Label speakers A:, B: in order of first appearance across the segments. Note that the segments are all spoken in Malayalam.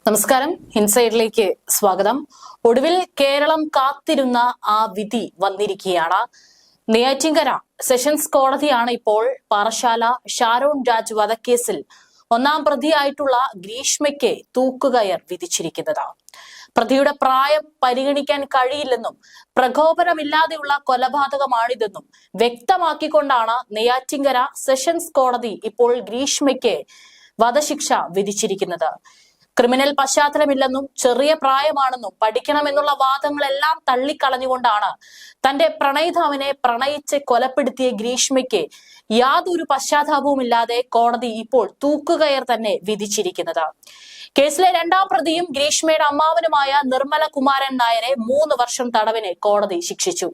A: നമസ്കാരം, ഇൻസൈഡിലേക്ക് സ്വാഗതം. ഒടുവിൽ കേരളം കാത്തിരുന്ന ആ വിധി വന്നിരിക്കുകയാണ്. നെയ്യാറ്റിൻകര സെഷൻസ് കോടതിയാണ് ഇപ്പോൾ പാറശാല ഷാരോൺ രാജ് വധക്കേസിൽ ഒന്നാം പ്രതിയായിട്ടുള്ള ഗ്രീഷ്മയ്ക്ക് തൂക്കുകയർ വിധിച്ചിരിക്കുന്നത്. പ്രതിയുടെ പ്രായം പരിഗണിക്കാൻ കഴിയില്ലെന്നും പ്രകോപനമില്ലാതെയുള്ള കൊലപാതകമാണിതെന്നും വ്യക്തമാക്കിക്കൊണ്ടാണ് നെയ്യാറ്റിൻകര സെഷൻസ് കോടതി ഇപ്പോൾ ഗ്രീഷ്മയ്ക്ക് വധശിക്ഷ വിധിച്ചിരിക്കുന്നത്. ക്രിമിനൽ പശ്ചാത്തലമില്ലെന്നും ചെറിയ പ്രായമാണെന്നും പഠിക്കണമെന്നുള്ള വാദങ്ങളെല്ലാം തള്ളിക്കളഞ്ഞുകൊണ്ടാണ് തന്റെ പ്രണയിതാവിനെ പ്രണയിച്ച് കൊലപ്പെടുത്തിയ ഗ്രീഷ്മയ്ക്ക് യാതൊരു പശ്ചാത്താപവുമില്ലാതെ കോടതി ഇപ്പോൾ തൂക്കുകയർ തന്നെ വിധിച്ചിരിക്കുന്നത്. കേസിലെ രണ്ടാം പ്രതിയും ഗ്രീഷ്മയുടെ അമ്മാവനുമായ നിർമ്മല കുമാരൻ നായരെ 3 വർഷം തടവിന് കോടതി ശിക്ഷിച്ചു.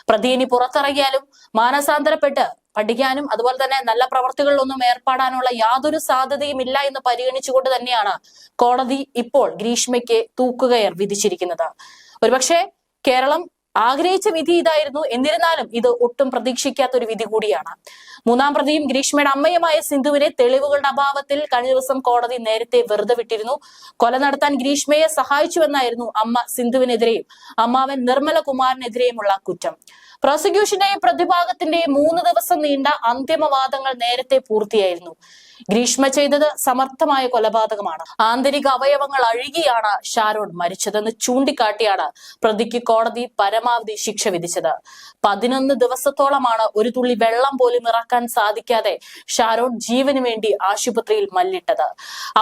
A: പ്രതി ഇനി പുറത്തിറങ്ങിയാലും മാനസാന്തരപ്പെട്ട് പഠിക്കാനും അതുപോലെ തന്നെ നല്ല പ്രവർത്തികളിലൊന്നും ഏർപ്പെടാനുള്ള യാതൊരു സാധ്യതയും ഇല്ല എന്ന് പരിഗണിച്ചുകൊണ്ട് തന്നെയാണ് കോടതി ഇപ്പോൾ ഗ്രീഷ്മയ്ക്ക് തൂക്കുകയർ വിധിച്ചിരിക്കുന്നത്. ഒരുപക്ഷെ കേരളം ആഗ്രഹിച്ച വിധി ഇതായിരുന്നു. എന്നിരുന്നാലും ഇത് ഒട്ടും പ്രതീക്ഷിക്കാത്ത ഒരു വിധി കൂടിയാണ്. മൂന്നാം പ്രതിയും ഗ്രീഷ്മയുടെ അമ്മയുമായ സിന്ധുവിനെ തെളിവുകളുടെ അഭാവത്തിൽ കഴിഞ്ഞ ദിവസം കോടതി നേരത്തെ വെറുതെ വിട്ടിരുന്നു. കൊല നടത്താൻ ഗ്രീഷ്മയെ സഹായിച്ചുവെന്നായിരുന്നു അമ്മ സിന്ധുവിനെതിരെയും അമ്മാവൻ നിർമ്മല കുമാറിനെതിരെയുമുള്ള കുറ്റം. പ്രോസിക്യൂഷന്റെയും പ്രതിഭാഗത്തിന്റെയും 3 ദിവസം നീണ്ട അന്തിമവാദങ്ങൾ നേരത്തെ പൂർത്തിയായിരുന്നു. ഗ്രീഷ്മ ചെയ്തത് സമർത്ഥമായ കൊലപാതകമാണ്. ആന്തരിക അവയവങ്ങൾ അഴുകിയാണ് ഷാരോൺ മരിച്ചതെന്ന് ചൂണ്ടിക്കാട്ടിയാണ് പ്രതിക്ക് കോടതി പരമാവധി ശിക്ഷ വിധിച്ചത്. 11 ദിവസത്തോളമാണ് ഒരു തുള്ളി വെള്ളം പോലും ഇറക്കാൻ സാധിക്കാതെ ഷാരോൺ ജീവന് വേണ്ടി ആശുപത്രിയിൽ മല്ലിട്ടത്.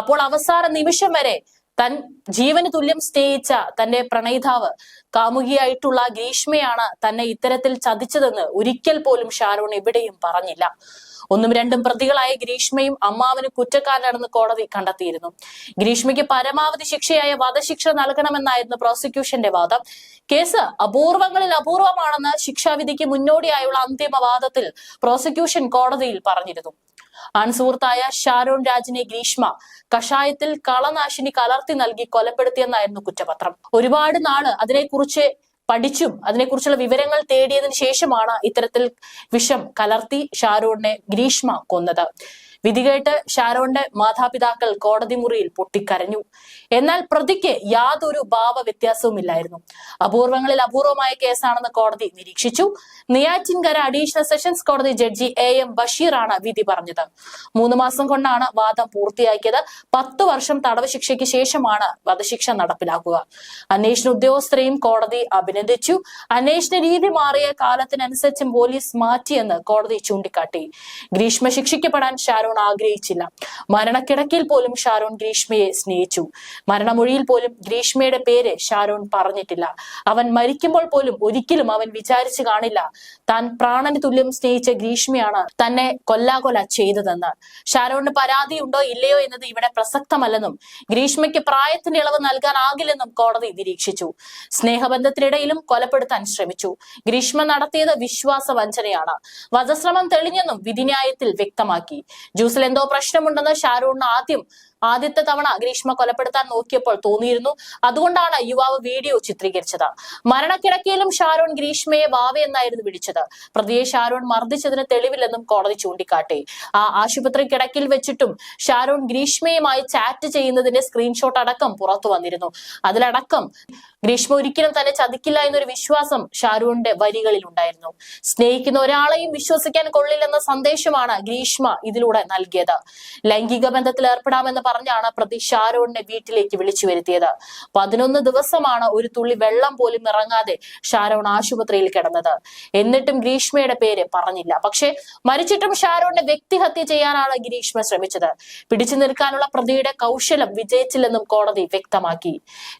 A: അപ്പോൾ അവസാന നിമിഷം വരെ താൻ ജീവന് തുല്യം സ്നേഹിച്ച തന്റെ പ്രണയിതാവ് കാമുകിയായിട്ടുള്ള ഗ്രീഷ്മയാണ് തന്നെ ഇത്തരത്തിൽ ചതിച്ചതെന്ന് ഒരിക്കൽ പോലും ഷാരോൺ എവിടെയും പറഞ്ഞില്ല. 1ഉം 2ഉം പ്രതികളായ ഗ്രീഷ്മയും അമ്മാവന് കുറ്റക്കാരനാണെന്ന് കോടതി കണ്ടെത്തിയിരുന്നു. ഗ്രീഷ്മയ്ക്ക് പരമാവധി ശിക്ഷയായ വധശിക്ഷ നൽകണമെന്നായിരുന്നു പ്രോസിക്യൂഷന്റെ വാദം. കേസ് അപൂർവങ്ങളിൽ അപൂർവമാണെന്ന് ശിക്ഷാവിധിക്ക് മുന്നോടിയായുള്ള അന്തിമവാദത്തിൽ പ്രോസിക്യൂഷൻ കോടതിയിൽ പറഞ്ഞിരുന്നു. ആൺസുഹൃത്തായ ഷാരോൺ രാജിനെ ഗ്രീഷ്മ കഷായത്തിൽ കളനാശിനി കലർത്തി നൽകി കൊലപ്പെടുത്തിയെന്നായിരുന്നു കുറ്റപത്രം. ഒരുപാട് നാള് അതിനെക്കുറിച്ച് പഠിച്ചും അതിനെക്കുറിച്ചുള്ള വിവരങ്ങൾ തേടിയതിനു ശേഷമാണ് ഇത്തരത്തിൽ വിഷം കലർത്തി ഷാരോണിനെ ഗ്രീഷ്മ കൊന്നത്. വിധി കേട്ട് ഷാരോണിന്റെ മാതാപിതാക്കൾ കോടതി മുറിയിൽ പൊട്ടിക്കരഞ്ഞു. എന്നാൽ പ്രതിക്ക് യാതൊരു ഭാവവ്യത്യാസവുമില്ലായിരുന്നു. അപൂർവങ്ങളിൽ അപൂർവമായ കേസാണെന്ന് കോടതി നിരീക്ഷിച്ചു. നെയ്യാറ്റിൻകര അഡീഷണൽ സെഷൻസ് കോടതി ജഡ്ജി AM ബഷീറാണ് വിധി പറഞ്ഞത്. 3 മാസം കൊണ്ടാണ് വാദം പൂർത്തിയാക്കിയത്. 10 വർഷം തടവ് ശിക്ഷയ്ക്ക് ശേഷമാണ് വധശിക്ഷ നടപ്പിലാക്കുക. അന്വേഷണ ഉദ്യോഗസ്ഥരെയും കോടതി അഭിനന്ദിച്ചു. അന്വേഷണ രീതി മാറിയ കാലത്തിനനുസരിച്ച് പോലീസ് മാറ്റിയെന്ന് കോടതി ചൂണ്ടിക്കാട്ടി. ഗ്രീഷ്മ ശിക്ഷിക്കപ്പെടാൻ ഷാരോൺ ആഗ്രഹിച്ചില്ല. മരണക്കിടക്കയിൽ പോലും ഷാരോൺ ഗ്രീഷ്മയെ സ്നേഹിച്ചു. മരണമൊഴിയിൽ പോലും ഗ്രീഷ്മയുടെ പേര് ഷാരോൺ പറഞ്ഞിട്ടില്ല. അവൻ മരിക്കുമ്പോൾ പോലും ഒരിക്കലും അവൻ വിചാരിച്ചു കാണില്ല താൻ പ്രാണന് തുല്യം സ്നേഹിച്ച ഗ്രീഷ്മയാണ് തന്നെ കൊല്ലാകൊല ചെയ്തതെന്ന്. ഷാരോണിന് പരാതിയുണ്ടോ ഇല്ലയോ എന്നത് ഇവിടെ പ്രസക്തമല്ലെന്നും ഗ്രീഷ്മയ്ക്ക് പ്രായത്തിന്റെ ഇളവ് നൽകാനാകില്ലെന്നും കോടതി നിരീക്ഷിച്ചു. സ്നേഹബന്ധത്തിനിടയിലും കൊലപ്പെടുത്താൻ ശ്രമിച്ചു. ഗ്രീഷ്മ നടത്തിയത് വിശ്വാസവഞ്ചനയാണ്. വധശ്രമം തെളിഞ്ഞെന്നും വിധിന്യായത്തിൽ വ്യക്തമാക്കി. ജ്യൂസിൽ എന്തോ പ്രശ്നമുണ്ടെന്ന് ഷാരോണിന് ആദ്യത്തെ തവണ ഗ്രീഷ്മ കൊലപ്പെടുത്താൻ നോക്കിയപ്പോൾ തോന്നിയിരുന്നു. അതുകൊണ്ടാണ് യുവാവ് വീഡിയോ ചിത്രീകരിച്ചത്. മരണക്കിടക്കയിലും ഷാരോൺ ഗ്രീഷ്മയെ വാവയെന്നായിരുന്നു വിളിച്ചത്. പ്രതിയെ ഷാരോൺ മർദ്ദിച്ചതിന് തെളിവില്ലെന്നും കോടതി ചൂണ്ടിക്കാട്ടി. ആ ആശുപത്രി കിടക്കിൽ വെച്ചിട്ടും ഷാരോൺ ഗ്രീഷ്മയുമായി ചാറ്റ് ചെയ്യുന്നതിന്റെ സ്ക്രീൻഷോട്ട് അടക്കം പുറത്തു വന്നിരുന്നു. അതിലടക്കം ഗ്രീഷ്മ ഒരിക്കലും തന്നെ ചതിക്കില്ല എന്നൊരു വിശ്വാസം ഷാരോണിന്റെ വരികളിൽ ഉണ്ടായിരുന്നു. സ്നേഹിക്കുന്ന ഒരാളെയും വിശ്വസിക്കാൻ കൊള്ളില്ലെന്ന സന്ദേശമാണ് ഗ്രീഷ്മ ഇതിലൂടെ നൽകിയത്. ലൈംഗിക ബന്ധത്തിൽ ഏർപ്പെടാമെന്ന് പറഞ്ഞാണ് പ്രതി ഷാരോണിനെ വീട്ടിലേക്ക് വിളിച്ചു വരുത്തിയത്. 11 ദിവസമാണ് ഒരു തുള്ളി വെള്ളം പോലും ഇറങ്ങാതെ ഷാരോൺ ആശുപത്രിയിൽ കിടന്നത്. എന്നിട്ടും ഗ്രീഷ്മയുടെ പേര് പറഞ്ഞില്ല. പക്ഷെ മരിച്ചിട്ടും ഷാരോണിനെ വ്യക്തിഹത്യ ചെയ്യാനാണ് ഗ്രീഷ്മ ശ്രമിച്ചത്. പിടിച്ചു നിൽക്കാനുള്ള പ്രതിയുടെ കൗശലം വിജയിച്ചില്ലെന്നും കോടതി വ്യക്തമാക്കി.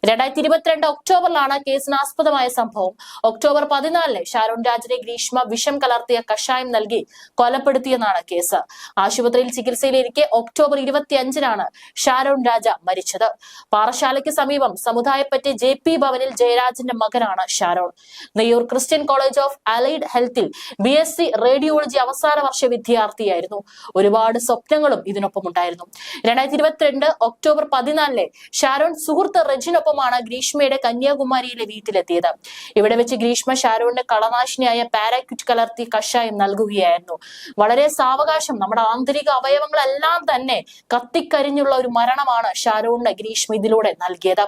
A: 2022 ഒക്ടോബറിലാണ് കേസിനാസ്പദമായ സംഭവം. ഒക്ടോബർ 14 ഷാരോൺ രാജിനെ ഗ്രീഷ്മ വിഷം കലർത്തിയ കഷായം നൽകി കൊലപ്പെടുത്തിയെന്നാണ് കേസ്. ആശുപത്രിയിൽ ചികിത്സയിലിരിക്കെ ഒക്ടോബർ 25-നാണ് ഷാരോൺ രാജ മരിച്ചത്. പാറശാലയ്ക്ക് സമീപം സമുദായപ്പറ്റി JP ഭവനിൽ ജയരാജിന്റെ മകനാണ് Sharon. Neyyoor Christian college of allied ഹെൽത്തിൽ BSc റേഡിയോളജി അവസാന വർഷ വിദ്യാർത്ഥിയായിരുന്നു. ഒരുപാട് സ്വപ്നങ്ങളും ഇതിനൊപ്പം ഉണ്ടായിരുന്നു. 2022 ഒക്ടോബർ 14 ഷാരോൺ സുഹൃത്ത് റെജിനൊപ്പമാണ് ഗ്രീഷ്മയുടെ കന്യാകുമാരിയിലെ വീട്ടിലെത്തിയത്. ഇവിടെ വെച്ച് ഗ്രീഷ്മ ഷാരോണിന്റെ കളനാശിനിയായ പാരാക്യൂറ്റ് കലർത്തി കഷായം നൽകുകയായിരുന്നു. വളരെ സാവകാശം നമ്മുടെ ആന്തരിക അവയവങ്ങളെല്ലാം തന്നെ കത്തിക്കരിഞ്ഞുള്ള നിന്നുള്ള ഒരു മരണമാണ് ഷാരോണിന് ഗ്രീഷ്മ ഇതിലൂടെ നൽകിയത്.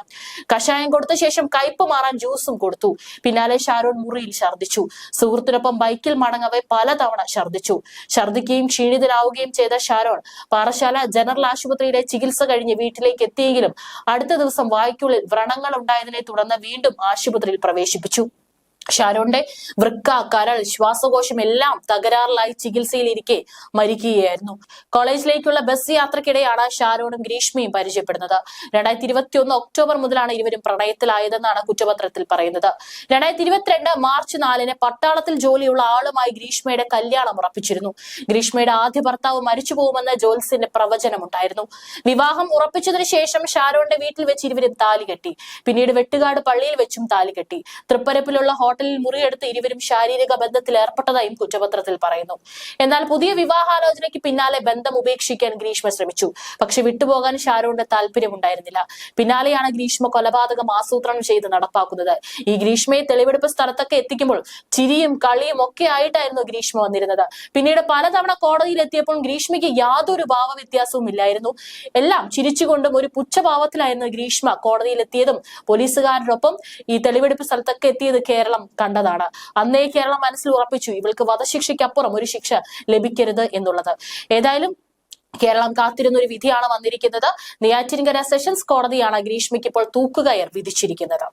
A: കഷായം കൊടുത്ത ശേഷം കയ്പ് മാറാൻ ജ്യൂസും കൊടുത്തു. പിന്നാലെ ഷാരോൺ മുറിയിൽ ഛർദ്ദിച്ചു. സുഹൃത്തിനൊപ്പം ബൈക്കിൽ മടങ്ങവെ പലതവണ ഛർദ്ദിച്ചു. ഛർദ്ദിക്കുകയും ക്ഷീണിതനാവുകയും ചെയ്ത ഷാരോൺ പാറശാല ജനറൽ ആശുപത്രിയിലെ ചികിത്സ കഴിഞ്ഞ് വീട്ടിലേക്ക് എത്തിയെങ്കിലും അടുത്ത ദിവസം വായ്ക്കുള്ളിൽ വ്രണങ്ങൾ ഉണ്ടായതിനെ തുടർന്ന് വീണ്ടും ആശുപത്രിയിൽ പ്രവേശിപ്പിച്ചു. ഷാരോണിന്റെ വൃക്ക, കരൾ, ശ്വാസകോശം എല്ലാം തകരാറിലായി ചികിത്സയിലിരിക്കെ മരിക്കുകയായിരുന്നു. കോളേജിലേക്കുള്ള ബസ് യാത്രക്കിടെയാണ് ഷാരോണും ഗ്രീഷ്മയും പരിചയപ്പെടുന്നത്. 2021 ഒക്ടോബർ മുതലാണ് ഇരുവരും പ്രണയത്തിലായതെന്നാണ് കുറ്റപത്രത്തിൽ പറയുന്നത്. 2022 മാർച്ച് 4 പട്ടാളത്തിൽ ജോലിയുള്ള ആളുമായി ഗ്രീഷ്മയുടെ കല്യാണം ഉറപ്പിച്ചിരുന്നു. ഗ്രീഷ്മയുടെ ആദ്യ ഭർത്താവ് മരിച്ചു പോകുമെന്ന് ജോത്സ്യന്റെ പ്രവചനമുണ്ടായിരുന്നു. വിവാഹം ഉറപ്പിച്ചതിനു ശേഷം ഷാരോണിന്റെ വീട്ടിൽ വെച്ച് ഇരുവരും താലി കെട്ടി. പിന്നീട് വെട്ടുകാട് പള്ളിയിൽ വെച്ചും താലി കെട്ടി. തൃപ്പരപ്പിലുള്ള ഹോട്ടലിൽ മുറിയെടുത്ത് ഇരുവരും ശാരീരിക ബന്ധത്തിൽ ഏർപ്പെട്ടതായും കുറ്റപത്രത്തിൽ പറയുന്നു. എന്നാൽ പുതിയ വിവാഹാലോചനയ്ക്ക് പിന്നാലെ ബന്ധം ഉപേക്ഷിക്കാൻ ഗ്രീഷ്മ ശ്രമിച്ചു. പക്ഷെ വിട്ടുപോകാൻ ഷാരോണിന് താല്പര്യമുണ്ടായിരുന്നില്ല. പിന്നാലെയാണ് ഗ്രീഷ്മ കൊലപാതകം ആസൂത്രണം ചെയ്ത് നടപ്പാക്കുന്നത്. ഈ ഗ്രീഷ്മയെ തെളിവെടുപ്പ് സ്ഥലത്തൊക്കെ എത്തിക്കുമ്പോൾ ചിരിയും കളിയും ഒക്കെ ആയിട്ടായിരുന്നു ഗ്രീഷ്മ വന്നിരുന്നത്. പിന്നീട് പലതവണ കോടതിയിൽ എത്തിയപ്പോൾ ഗ്രീഷ്മയ്ക്ക് യാതൊരു ഭാവവ്യത്യാസവും ഇല്ലായിരുന്നു. എല്ലാം ചിരിച്ചുകൊണ്ടും ഒരു പുച്ഛഭാവത്തിലായിരുന്നു ഗ്രീഷ്മ കോടതിയിൽ എത്തിയതും പോലീസുകാരോടൊപ്പം ഈ തെളിവെടുപ്പ് സ്ഥലത്തൊക്കെ എത്തിയത് കേരളം കണ്ടതാണ്. അന്നേ കേരളം മനസ്സിൽ ഉറപ്പിച്ചു ഇവൾക്ക് വധശിക്ഷയ്ക്കപ്പുറം ഒരു ശിക്ഷ ലഭിക്കരുത് എന്നുള്ളത്. ഏതായാലും കേരളം കാത്തിരുന്ന ഒരു വിധിയാണ് വന്നിരിക്കുന്നത്. നെയ്യാറ്റിൻകര സെഷൻസ് കോടതിയാണ് ഗ്രീഷ്മയ്ക്ക് ഇപ്പോൾ തൂക്കുകയർ വിധിച്ചിരിക്കുന്നത്.